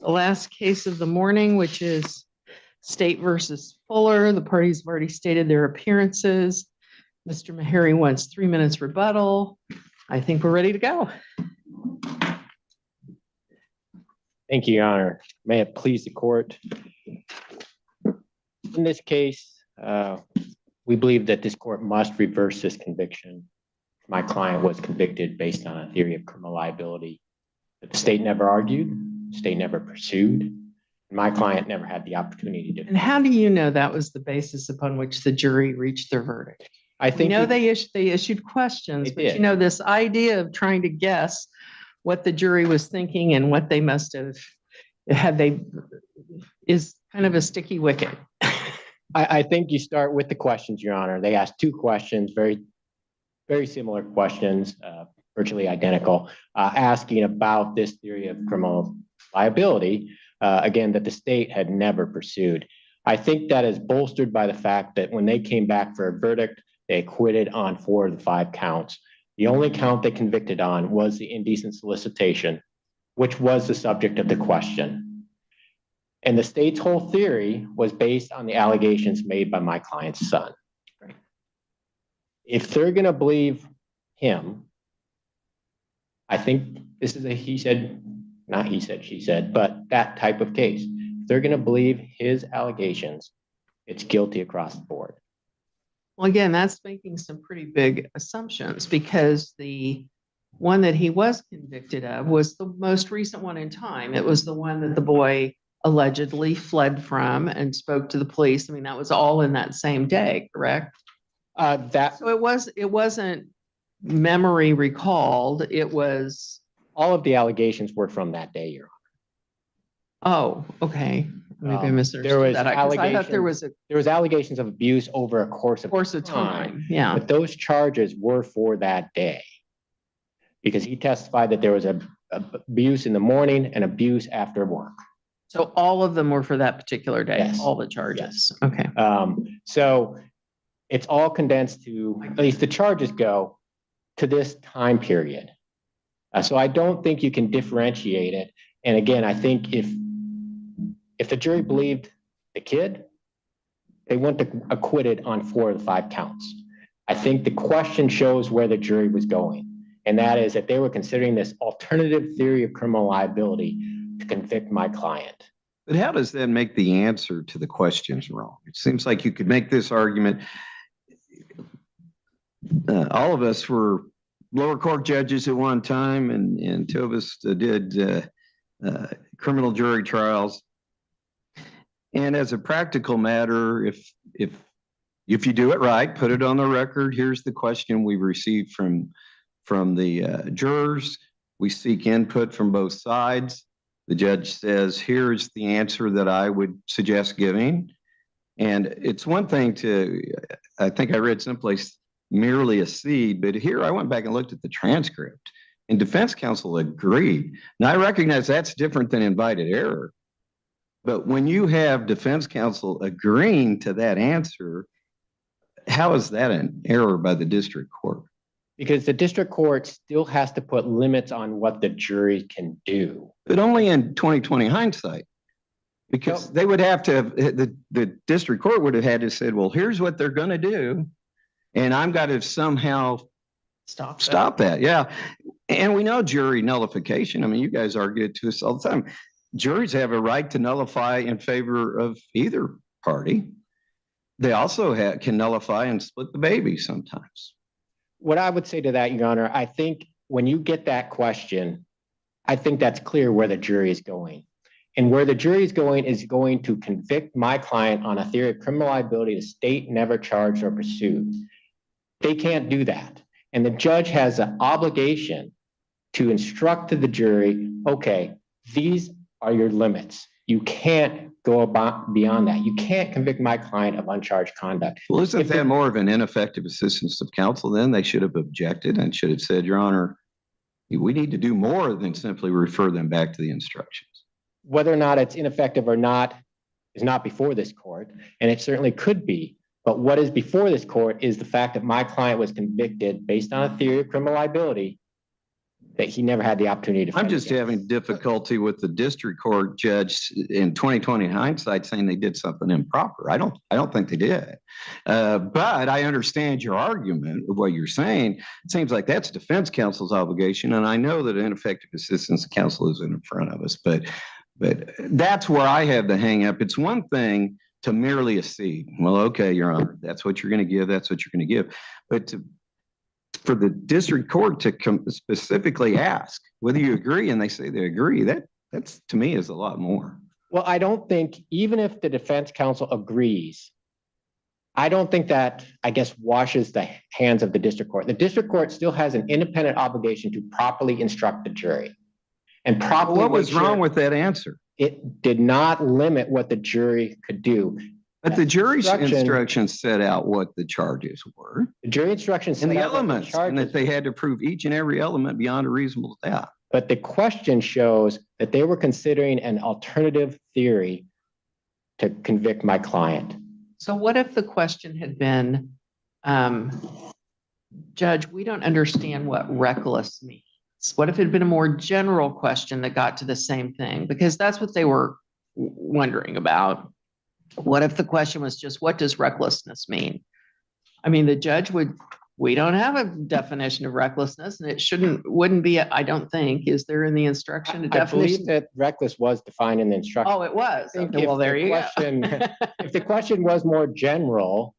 the last case of the morning, which is State versus Fuller. The parties have already stated their appearances. Mr. Meharry wants 3 minutes rebuttal. I think we're ready to go. Thank you, Your Honor. May it please the court. In this case, we believe that this court must reverse this conviction. My client was convicted based on a theory of criminal liability that the state never argued, the state never pursued. My client never had the opportunity to. And how do you know that was the basis upon which the jury reached their verdict? I think they issued questions, but you know, this idea of trying to guess what the jury was thinking and what they must have is kind of a sticky wicket. I think you start with the questions, Your Honor. They asked two questions, very similar questions, virtually identical, asking about this theory of criminal liability, again, that the state had never pursued. I think that is bolstered by the fact that when they came back for a verdict, they acquitted on 4 of the 5 counts. The only count they convicted on was the indecent solicitation, which was the subject of the question. And the state's whole theory was based on the allegations made by my client's son. If they're going to believe him, I think this is a he said, not he said, she said, but that type of case. If they're going to believe his allegations, it's guilty across the board. Well, again, that's making some pretty big assumptions because the one that he was convicted of was the most recent one in time. It was the one that the boy allegedly fled from and spoke to the police. I mean, that was all in that same day, correct? So it wasn't memory recalled. It was all of the allegations were from that day, Your Honor. Oh, okay. Maybe I misunderstood there was that. I thought there was allegations of abuse over a course of time. Yeah. But those charges were for that day because he testified that there was a abuse in the morning and abuse after work. So all of them were for that particular day, yes. All the charges. Yes. Okay. So it's all condensed to, at least the charges go to this time period. So I don't think you can differentiate it. And again, I think if the jury believed the kid, they wouldn't have acquitted on 4 of the 5 counts. I think the question shows where the jury was going. And that is that they were considering this alternative theory of criminal liability to convict my client. But how does that make the answer to the questions wrong? It seems like you could make this argument. All of us were lower court judges at one time, and 2 of us did criminal jury trials. And as a practical matter, if you do it right, put it on the record. Here's the question we received from the jurors. We seek input from both sides. The judge says, here's the answer that I would suggest giving. And it's one thing to, I think I read someplace, merely a seed, but here I went back and looked at the transcript and defense counsel agreed. Now I recognize that's different than invited error, but when you have defense counsel agreeing to that answer, how is that an error by the district court? Because the district court still has to put limits on what the jury can do. But only in 2020 hindsight. Because they would have to have, the district court would have had to say, well, here's what they're going to do. And I'm got to somehow stop that. Yeah. And we know jury nullification. I mean, you guys argue it to us all the time. Juries have a right to nullify in favor of either party. They also can nullify and split the baby sometimes. What I would say to that, Your Honor, I think when you get that question, I think that's clear where the jury is going. And where the jury is going to convict my client on a theory of criminal liability the state never charged or pursued. They can't do that. And the judge has an obligation to instruct to the jury, okay, these are your limits. You can't go beyond that. You can't convict my client of uncharged conduct. Well, isn't that more of an ineffective assistance of counsel then? They should have objected and should have said, Your Honor, we need to do more than simply refer them back to the instructions. Whether or not it's ineffective or not is not before this court, and it certainly could be. But what is before this court is the fact that my client was convicted based on a theory of criminal liability that he never had the opportunity to. I'm defend just against. having difficulty with the district court judge in 2020 hindsight saying they did something improper. I don't think they did. But I understand your argument of what you're saying. It seems like that's defense counsel's obligation. And I know that ineffective assistance of counsel is in front of us, but that's where I have the hang up. It's one thing to merely accede. Well, okay, Your Honor, that's what you're going to give. That's what you're going to give. But for the district court to specifically ask whether you agree, and they say they agree, that's to me is a lot more. Well, I don't think, even if the defense counsel agrees, I don't think that, I guess, washes the hands of the district court. The district court still has an independent obligation to properly instruct the jury. And properly. What was wrong with that answer? It did not limit what the jury could do. But the jury's instructions set out what the charges were. The jury instructions And set the out what elements, and that they had to prove each and every element beyond a reasonable doubt. But the question shows that they were considering an alternative theory to convict my client. So what if the question had been, Judge, we don't understand what reckless means? What if it had been a more general question that got to the same thing? Because that's what they were wondering about. What if the question was just, what does recklessness mean? I mean, the judge we don't have a definition of recklessness, and it wouldn't be, I don't think, is there in the instruction a I definition? believe that reckless was defined in the instruction. Oh, it was. I think Okay, well, if there the you question- go. If the question was more general,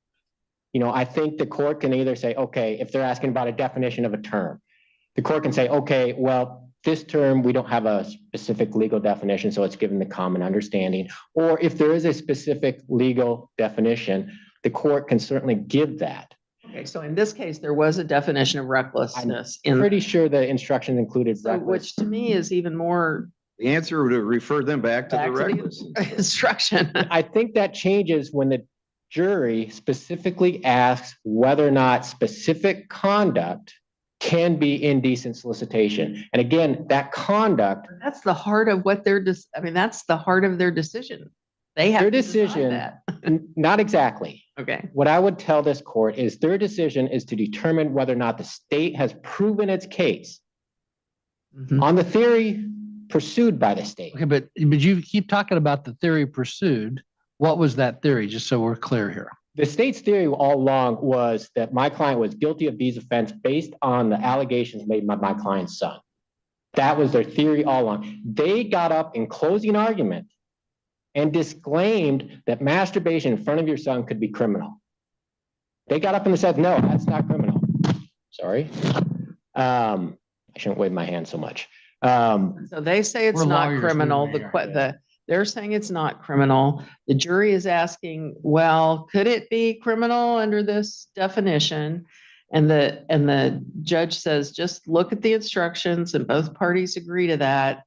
I think the court can either say, okay, if they're asking about a definition of a term, the court can say, okay, well, this term, we don't have a specific legal definition, so it's given the common understanding. Or if there is a specific legal definition, the court can certainly give that. Okay, so in this case, there was a definition of recklessness in, Pretty sure the instructions included so, reckless. which to me is even more The answer would refer them back to back the to reckless. the instruction. I think that changes when the jury specifically asks whether or not specific conduct can be indecent solicitation. And again, that conduct, That's the heart of what that's the heart of their decision. They have Their to decide decision- that. not exactly. Okay. What I would tell this court is their decision is to determine whether or not the state has proven its case Mhm. on the theory pursued by the state. Okay, but you keep talking about the theory pursued. What was that theory? Just so we're clear here. The state's theory all along was that my client was guilty of these offenses based on the allegations made by my client's son. That was their theory all along. They got up in closing argument and disclaimed that masturbation in front of your son could be criminal. They got up and said, no, that's not criminal. Sorry. I shouldn't wave my hand so much. So they say it's We're not lawyers, criminal. we are, They're saying it's not criminal. The jury is asking, well, could it be criminal under this definition? And the judge says, just look at the instructions and both parties agree to that.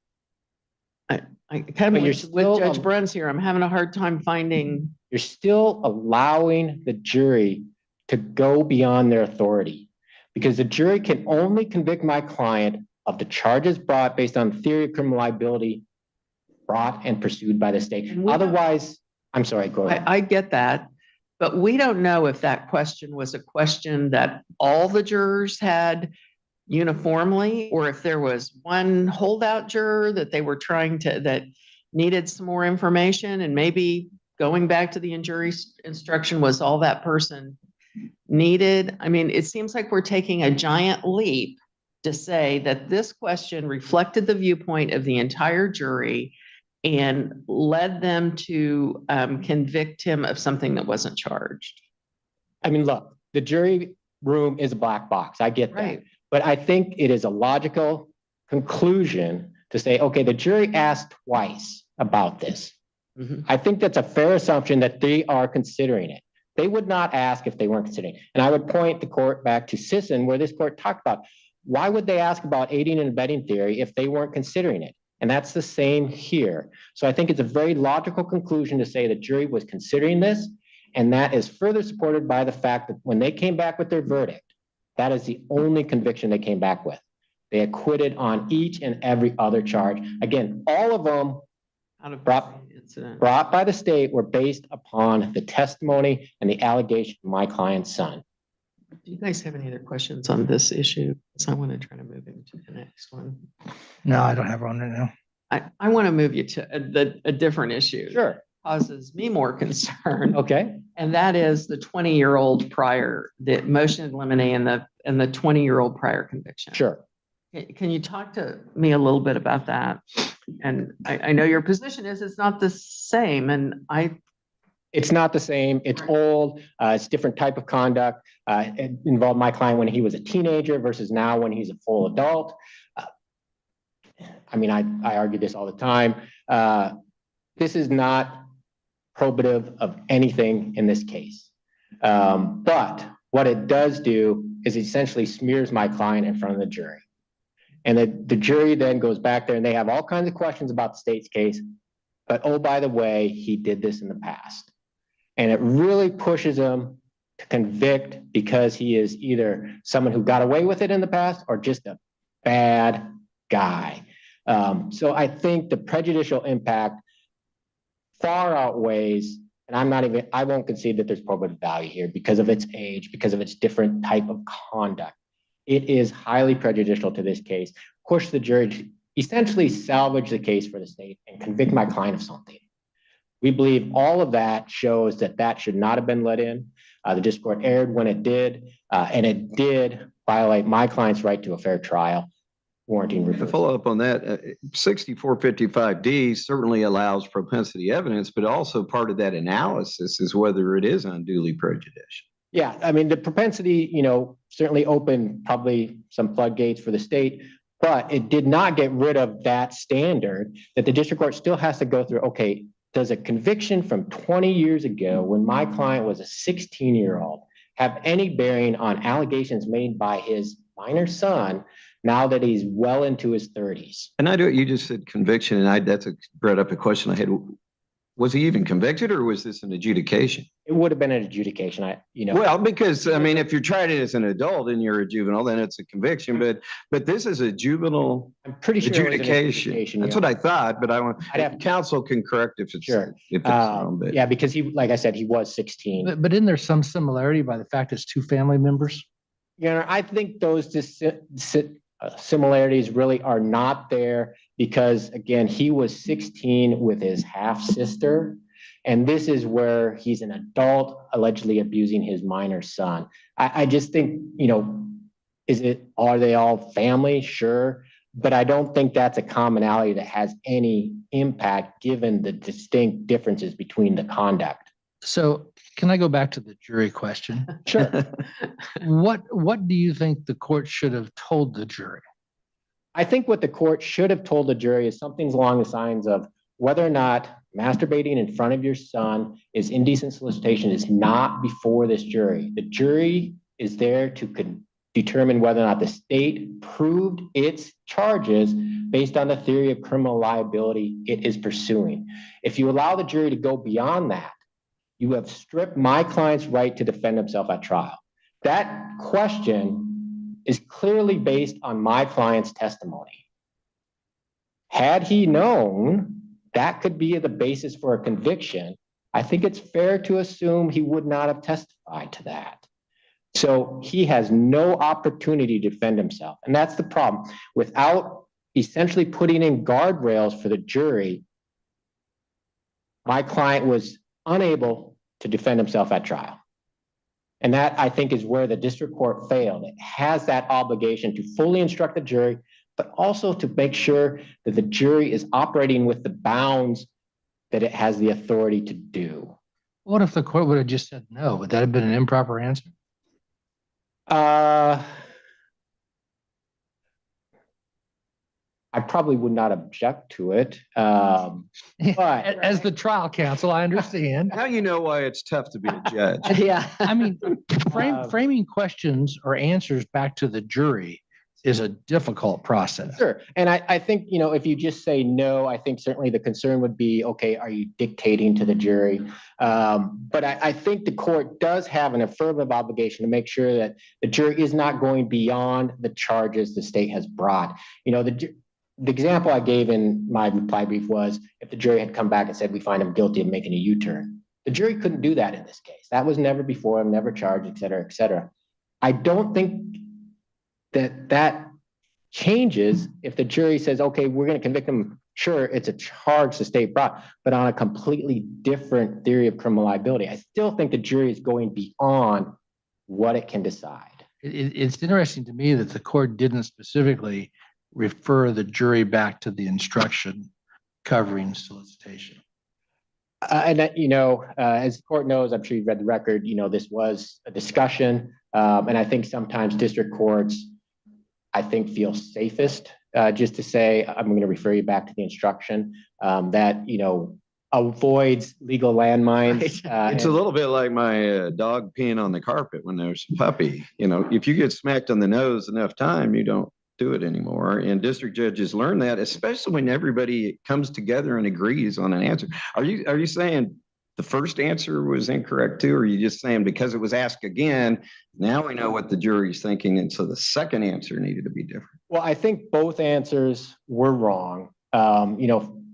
I kind But of you're with still, Judge Bruns here, I'm having a hard time finding. You're still allowing the jury to go beyond their authority because the jury can only convict my client of the charges brought based on theory of criminal liability brought and pursued by the state. And we don't- Otherwise, I'm sorry, go ahead. I get that, but we don't know if that question was a question that all the jurors had uniformly, or if there was one holdout juror that they were that needed some more information, and maybe going back to the jury instruction was all that person needed. I mean, it seems like we're taking a giant leap to say that this question reflected the viewpoint of the entire jury and led them to convict him of something that wasn't charged. I mean, look, the jury room is a black box. I get that. Right. But I think it is a logical conclusion to say, okay, the jury asked twice about this. Mhm. I think that's a fair assumption that they are considering it. They would not ask if they weren't considering it. And I would point the court back to Sisson, where this court talked about, why would they ask about aiding and abetting theory if they weren't considering it? And that's the same here. So I think it's a very logical conclusion to say the jury was considering this. And that is further supported by the fact that when they came back with their verdict, that is the only conviction they came back with. They acquitted on each and every other charge. Again, all of them Out of Brought- the incident. brought by the state were based upon the testimony and the allegation of my client's son. Do you guys have any other questions on this issue? Because I want to try to move into the next one. No, I don't have one right now. I want to move you to a different issue. Sure. Causes me more concern. Okay. And that is the 20-year-old prior, the motion in limine and the 20-year-old prior conviction. Sure. Can you talk to me a little bit about that? And I know your position is it's not the same, and It's not the same. It's old. It's different type of conduct. It involved my client when he was a teenager versus now when he's a full adult. I mean, I argue this all the time. This is not probative of anything in this case. But what it does do is essentially smears my client in front of the jury. And the jury then goes back there and they have all kinds of questions about the state's case. But oh, by the way, he did this in the past. And it really pushes him to convict because he is either someone who got away with it in the past or just a bad guy. So I think the prejudicial impact far outweighs, and I won't concede that there's probative value here because of its age, because of its different type of conduct. It is highly prejudicial to this case, push the jury to essentially salvage the case for the state and convict my client of something. We believe all of that shows that that should not have been let in. The district court erred when it did, and it did violate my client's right to a fair trial, warranting To reversal. follow up on that, 6455D certainly allows propensity evidence, but also part of that analysis is whether it is unduly prejudicial. Yeah, I mean, the propensity, certainly opened probably some floodgates for the state, but it did not get rid of that standard that the district court still has to go through. Okay, does a conviction from 20 years ago when my client was a 16-year-old have any bearing on allegations made by his minor son now that he's well into his 30s? And you just said conviction, and that's brought up a question I had. Was he even convicted or was this an adjudication? It would have been an adjudication. Well, because I mean, if you're tried it as an adult and you're a juvenile, then it's a conviction. But this is a juvenile I'm pretty sure it was an adjudication. That's what I thought, but I'd have- counsel can correct if it's Sure. if it's wrong. But Yeah, because like I said, he was 16. But isn't there some similarity by the fact it's two family members? I think those similarities really are not there because, again, he was 16 with his half sister. And this is where he's an adult allegedly abusing his minor son. I just think, are they all family? Sure. But I don't think that's a commonality that has any impact given the distinct differences between the conduct. So can I go back to the jury question? Sure. What do you think the court should have told the jury? I think what the court should have told the jury is something along the lines of whether or not masturbating in front of your son is indecent solicitation is not before this jury. The jury is there to determine whether or not the state proved its charges based on the theory of criminal liability it is pursuing. If you allow the jury to go beyond that, you have stripped my client's right to defend himself at trial. That question is clearly based on my client's testimony. Had he known that could be the basis for a conviction, I think it's fair to assume he would not have testified to that. So he has no opportunity to defend himself. And that's the problem. Without essentially putting in guardrails for the jury, my client was unable to defend himself at trial. And that, I think, is where the district court failed. It has that obligation to fully instruct the jury, but also to make sure that the jury is operating with the bounds that it has the authority to do. What if the court would have just said no? Would that have been an improper answer? I probably would not object to it. But As the trial counsel, I understand. Now you know why it's tough to be a judge. yeah. I mean, framing questions or answers back to the jury is a difficult process. sure. And I think, if you just say no, I think certainly the concern would be, okay, are you dictating to the jury? But I think the court does have an affirmative obligation to make sure that the jury is not going beyond the charges the state has brought. The example I gave in my reply brief was if the jury had come back and said, we find him guilty of making a U-turn. The jury couldn't do that in this case. That was never before him, never charged, et cetera, et cetera. I don't think that changes if the jury says, okay, we're going to convict him. Sure, it's a charge the state brought, but on a completely different theory of criminal liability. I still think the jury is going beyond what it can decide. It's interesting to me that the court didn't specifically refer the jury back to the instruction covering solicitation. And that, as the court knows, I'm sure you've read the record, this was a discussion. And I think sometimes district courts, feel safest just to say, I'm going to refer you back to the instruction that, avoids legal landmines. It's a little bit like my dog peeing on the carpet when there's a puppy. If you get smacked on the nose enough time, you don't do it anymore. And district judges learn that, especially when everybody comes together and agrees on an answer. Are you saying the first answer was incorrect too, or are you just saying because it was asked again, now we know what the jury's thinking, and so the second answer needed to be different? Well, I think both answers were wrong.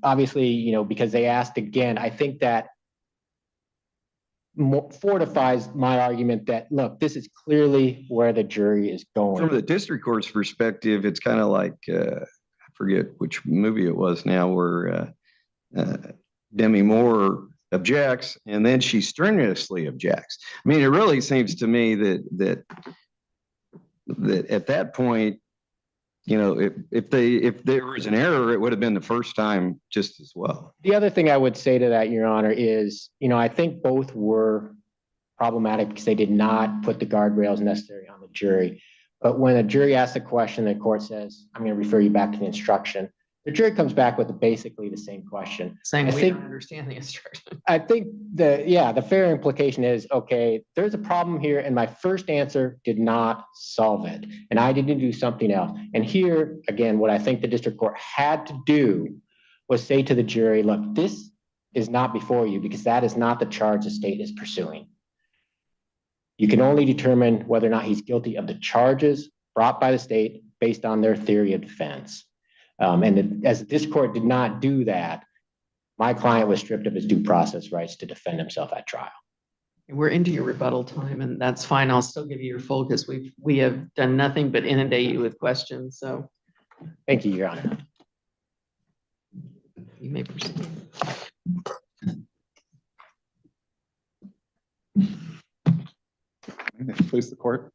Obviously, because they asked again, I think that fortifies my argument that, look, this is clearly where the jury is going. From the district court's perspective, it's kind of like, I forget which movie it was now, where Demi Moore objects and then she strenuously objects. I mean, it really seems to me that at that point, if there was an error, it would have been the first time just as well. The other thing I would say to that, Your Honor, is, I think both were problematic because they did not put the guardrails necessary on the jury. But when a jury asks a question, the court says, I'm going to refer you back to the instruction. The jury comes back with basically the same question. Saying we don't understand the instruction. I think the fair implication is, okay, there's a problem here and my first answer did not solve it. And I didn't do something else. And here, again, what I think the district court had to do was say to the jury, look, this is not before you because that is not the charge the state is pursuing. You can only determine whether or not he's guilty of the charges brought by the state based on their theory of defense. As this court did not do that, my client was stripped of his due process rights to defend himself at trial. We're into your rebuttal time, and that's fine. I'll still give you your full because we have done nothing but inundate you with questions. So, thank you, Your Honor. You may proceed. Please, the court.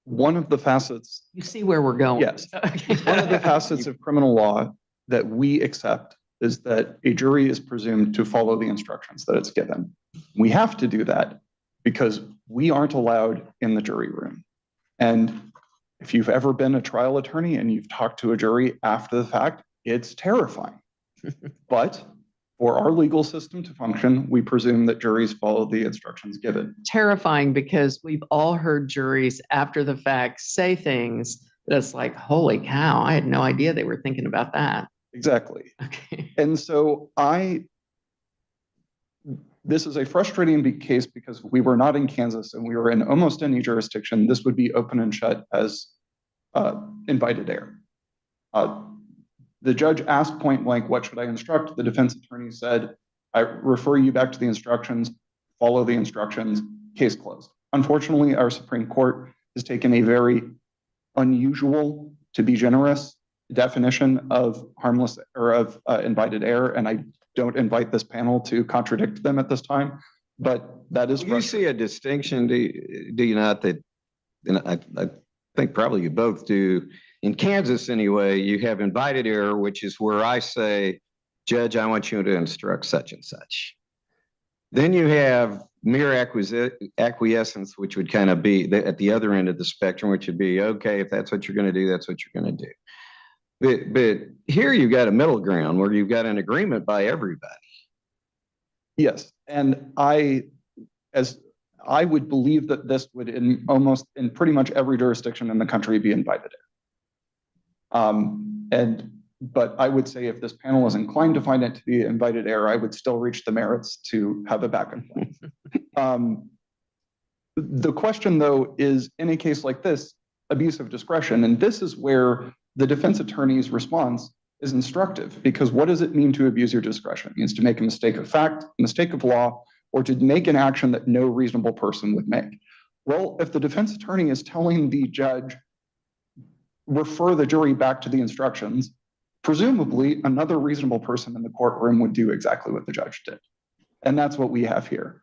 One of the facets. You see where we're going. Yes. Okay. One of the facets of criminal law that we accept is that a jury is presumed to follow the instructions that it's given. We have to do that because we aren't allowed in the jury room. And if you've ever been a trial attorney and you've talked to a jury after the fact, it's terrifying. But for our legal system to function, we presume that juries follow the instructions given. Terrifying because we've all heard juries after the fact say things that's like, holy cow, I had no idea they were thinking about that. Exactly. Okay. And so this is a frustrating case because we were not in Kansas and we were in almost any jurisdiction. This would be open and shut as invited error. The judge asked point blank, what should I instruct? The defense attorney said, I refer you back to the instructions, follow the instructions, case closed. Unfortunately, our Supreme Court has taken a very unusual, to be generous, definition of harmless or of invited error. And I don't invite this panel to contradict them at this time, but that is. You see a distinction, do you not, that, and I think probably you both do. In Kansas, anyway, you have invited error, which is where I say, Judge, I want you to instruct such and such. Then you have mere acquiescence, which would kind of be at the other end of the spectrum, which would be, okay, if that's what you're going to do, that's what you're going to do. But here you've got a middle ground where you've got an agreement by everybody. Yes, and I would believe that this would in pretty much every jurisdiction in the country be invited error. But I would say if this panel is inclined to find it to be invited error, I would still reach the merits to have a back and forth. The question, though, is in a case like this, abuse of discretion. And this is where the defense attorney's response is instructive, because what does it mean to abuse your discretion? It means to make a mistake of fact, a mistake of law, or to make an action that no reasonable person would make. Well, if the defense attorney is telling the judge, refer the jury back to the instructions, presumably another reasonable person in the courtroom would do exactly what the judge did. And that's what we have here.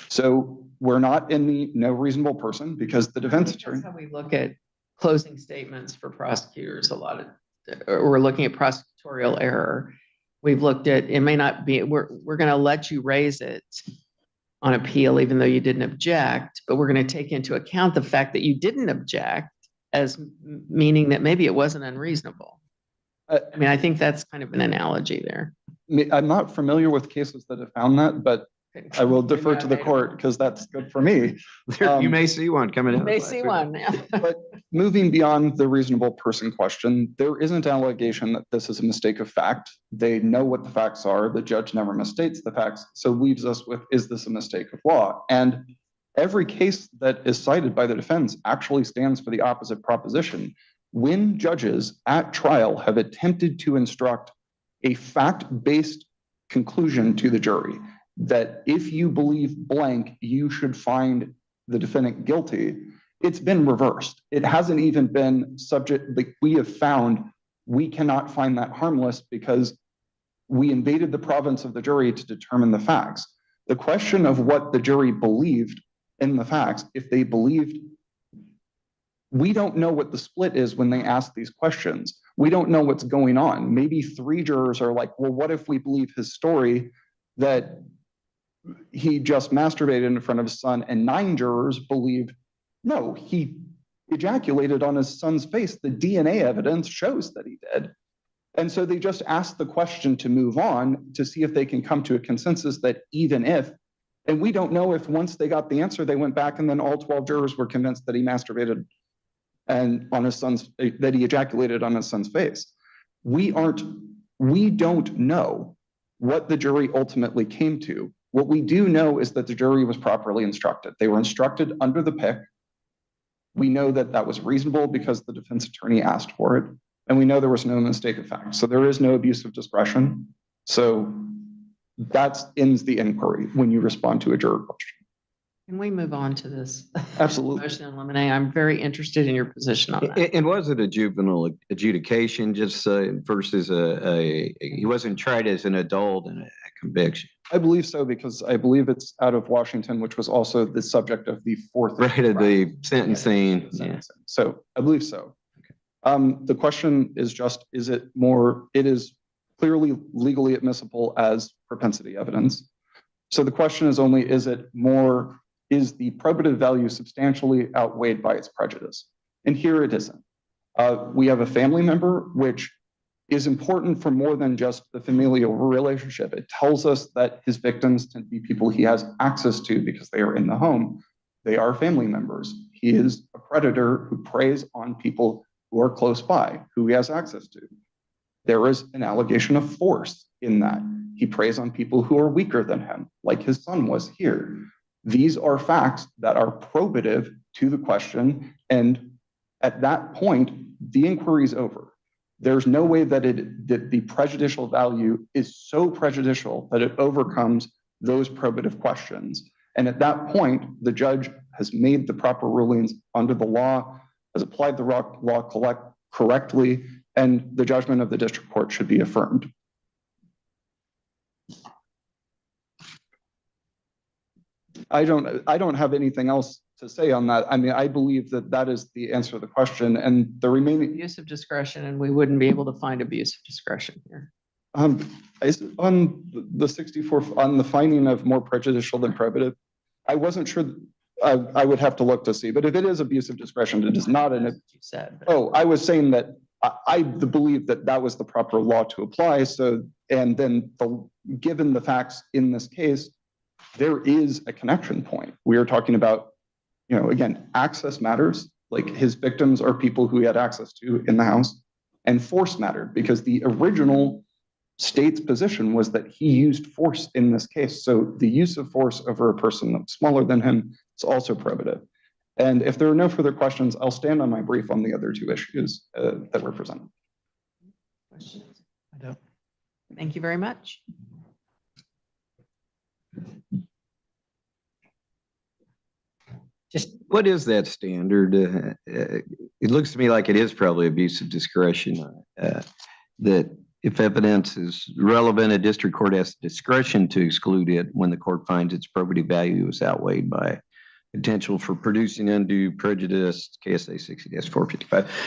So we're not in the no reasonable person because the defense attorney. That's how we look at closing statements for prosecutors a lot of, or we're looking at prosecutorial error. We've looked at, it may not be, we're going to let you raise it on appeal, even though you didn't object, but we're going to take into account the fact that you didn't object as meaning that maybe it wasn't unreasonable. I mean, I think that's kind of an analogy there. I'm not familiar with cases that have found that, but I will defer to the court because that's good for me. You may see one coming You out. may see one. But moving beyond the reasonable person question, there isn't an allegation that this is a mistake of fact. They know what the facts are. The judge never misstates the facts. So leaves us with, is this a mistake of law? And every case that is cited by the defense actually stands for the opposite proposition. When judges at trial have attempted to instruct a fact-based conclusion to the jury that if you believe blank, you should find the defendant guilty, it's been reversed. It hasn't even been subject, like we have found, we cannot find that harmless because we invaded the province of the jury to determine the facts. The question of what the jury believed in the facts, if they believed, we don't know what the split is when they ask these questions. We don't know what's going on. Maybe 3 jurors are like, well, what if we believe his story that he just masturbated in front of his son, and 9 jurors believe, no, he ejaculated on his son's face. The DNA evidence shows that he did. And so they just ask the question to move on to see if they can come to a consensus that even if, and we don't know if once they got the answer, they went back and then all 12 jurors were convinced that he masturbated and on his son's, that he ejaculated on his son's face. We don't know what the jury ultimately came to. What we do know is that the jury was properly instructed. They were instructed under the pick. We know that that was reasonable because the defense attorney asked for it. And we know there was no mistake of fact. So there is no abuse of discretion. So that ends the inquiry when you respond to a juror question. Can we move on to this? Absolutely. Motion to eliminate. I'm very interested in your position on that. And was it a juvenile adjudication just versus he wasn't tried as an adult in a conviction? I believe so, because I believe it's out of Washington, which was also the subject of the 4th. Right, of the sentencing. Yeah. So I believe so. The question is just, is it more, it is clearly legally admissible as propensity evidence. So the question is only, is it more, is the probative value substantially outweighed by its prejudice? And here it isn't. We have a family member, which is important for more than just the familial relationship. It tells us that his victims tend to be people he has access to because they are in the home. They are family members. He is a predator who preys on people who are close by, who he has access to. There is an allegation of force in that. He preys on people who are weaker than him, like his son was here. These are facts that are probative to the question. And at that point, the inquiry is over. There's no way that the prejudicial value is so prejudicial that it overcomes those probative questions. And at that point, the judge has made the proper rulings under the law, has applied the law correctly, and the judgment of the district court should be affirmed. I don't have anything else to say on that. I mean, I believe that that is the answer to the question, and the remaining Abuse of discretion, and we wouldn't be able to find abuse of discretion here. on the 64 on the finding of more prejudicial than probative. I wasn't sure. I would have to look to see, but if it is abuse of discretion, it is not an. You said. Oh, I was saying that I believe that that was the proper law to apply. So, and then given the facts in this case, there is a connection point. We are talking about, again, access matters. Like his victims are people who he had access to in the house, and force mattered because the original state's position was that he used force in this case. So the use of force over a person that's smaller than him is also probative. And if there are no further questions, I'll stand on my brief on the other 2 issues that were presented. Questions? I don't. Thank you very much. Just, What is that standard? It looks to me like it is probably abuse of discretion. That if evidence is relevant, a district court has discretion to exclude it when the court finds its probative value is outweighed by potential for producing undue prejudice. KSA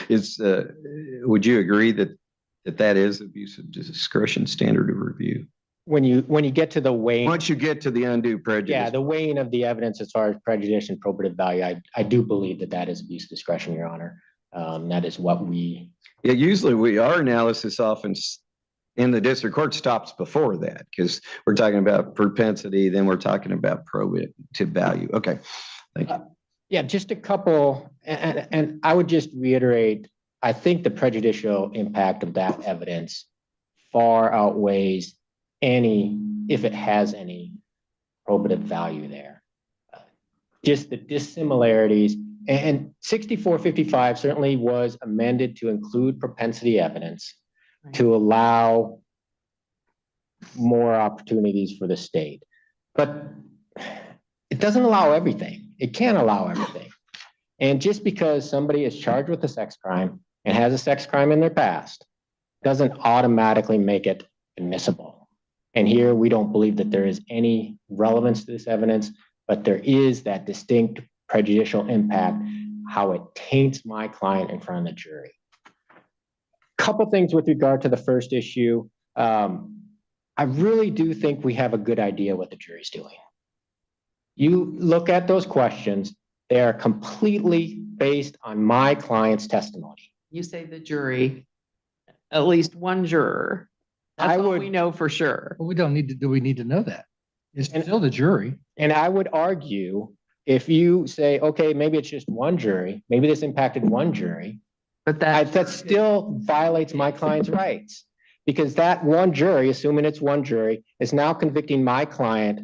60-455. Would you agree that is abuse of discretion standard of review? when you get to the weighing, Once you get to the undue prejudice. yeah, the weighing of the evidence as far as prejudice and probative value, I do believe that is abuse of discretion, Your Honor. That is what we. Yeah, usually our analysis often in the district court stops before that because we're talking about propensity, then we're talking about probative value. Okay, thank you. Yeah, just a couple, and I would just reiterate, I think the prejudicial impact of that evidence far outweighs any, if it has any probative value there. Just the dissimilarities, and 6455 certainly was amended to include propensity evidence to allow more opportunities for the state. But it doesn't allow everything. It can't allow everything. And just because somebody is charged with a sex crime and has a sex crime in their past doesn't automatically make it admissible. And here we don't believe that there is any relevance to this evidence, but there is that distinct prejudicial impact, how it taints my client in front of the jury. Couple things with regard to the first issue. I really do think we have a good idea what the jury's doing. You look at those questions, they are completely based on my client's testimony. You say the jury, at least one juror. That's all we know for sure. But we don't need to, do we need to know that? It's still the jury. And I would argue, if you say, okay, maybe it's just one jury, maybe this impacted one jury, But that still violates my client's rights. Because that one jury, assuming it's one jury, is now convicting my client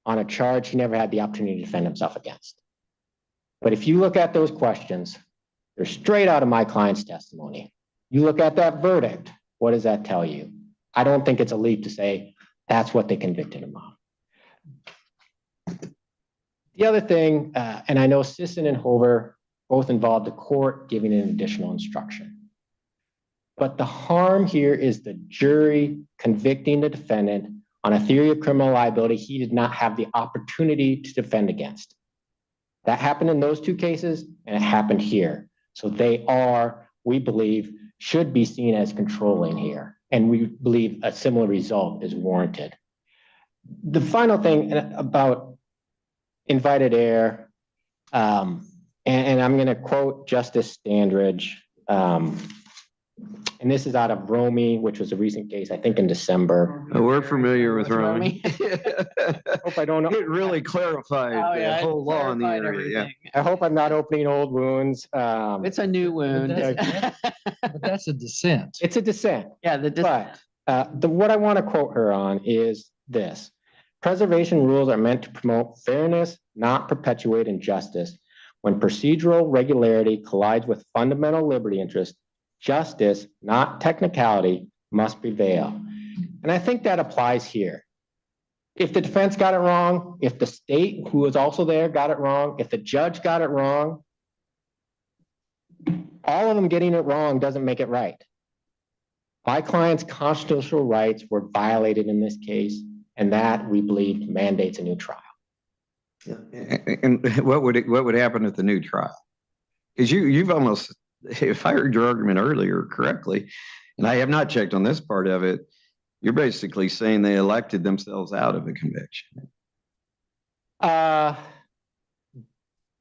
on a charge he never had the opportunity to defend himself against. But if you look at those questions, they're straight out of my client's testimony. You look at that verdict, what does that tell you? I don't think it's a leap to say that's what they convicted him of. The other thing, and I know Sisson and Hover both involved the court giving an additional instruction. But the harm here is the jury convicting the defendant on a theory of criminal liability he did not have the opportunity to defend against. That happened in those two cases, and it happened here. So they are, we believe, should be seen as controlling here. And we believe a similar result is warranted. The final thing about invited error, and I'm going to quote Justice Standridge, and this is out of Romy, which was a recent case, I think in December. We're familiar with Romy. Hope I don't know. It really clarified the whole law in the area. Yeah. I hope I'm not opening old wounds. It's a new wound. But that's a dissent. It's a dissent. Yeah, the dissent. But what I want to quote her on is this. Preservation rules are meant to promote fairness, not perpetuate injustice. When procedural regularity collides with fundamental liberty interest, justice, not technicality, must prevail. And I think that applies here. If the defense got it wrong, if the state who was also there got it wrong, if the judge got it wrong, all of them getting it wrong doesn't make it right. My client's constitutional rights were violated in this case, and that, we believe, mandates a new trial. And what would happen at the new trial? Because you've almost, if I heard your argument earlier correctly, and I have not checked on this part of it, you're basically saying they elected themselves out of a conviction.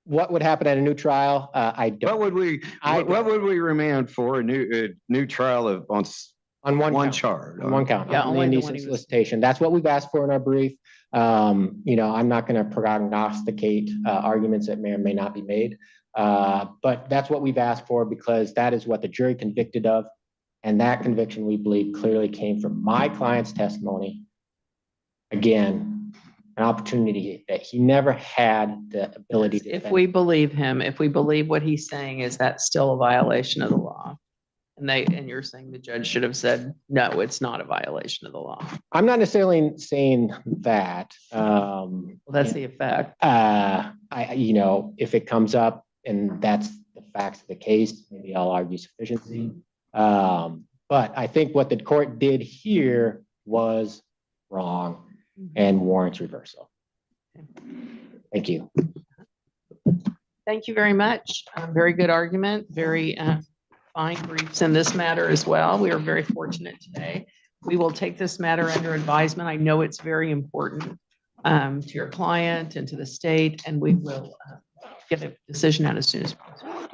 What would happen at a new trial? I don't. What would we remand for a new trial of on one count. charge? On one count. Yeah, only the indecent one he was- solicitation. That's what we've asked for in our brief. I'm not going to prognosticate arguments that may or may not be made. But that's what we've asked for because that is what the jury convicted of. And that conviction, we believe, clearly came from my client's testimony. Again, an opportunity that he never had the ability to If defend. we believe him, if we believe what he's saying, is that still a violation of the law? And you're saying the judge should have said, no, it's not a violation of the law. I'm not necessarily saying that. Well, that's the effect. If it comes up and that's the facts of the case, maybe I'll argue sufficiency. But I think what the court did here was wrong and warrants reversal. Thank you. Thank you very much. Very good argument, very fine briefs in this matter as well. We are very fortunate today. We will take this matter under advisement. I know it's very important to your client and to the state, and we will get a decision out as soon as possible.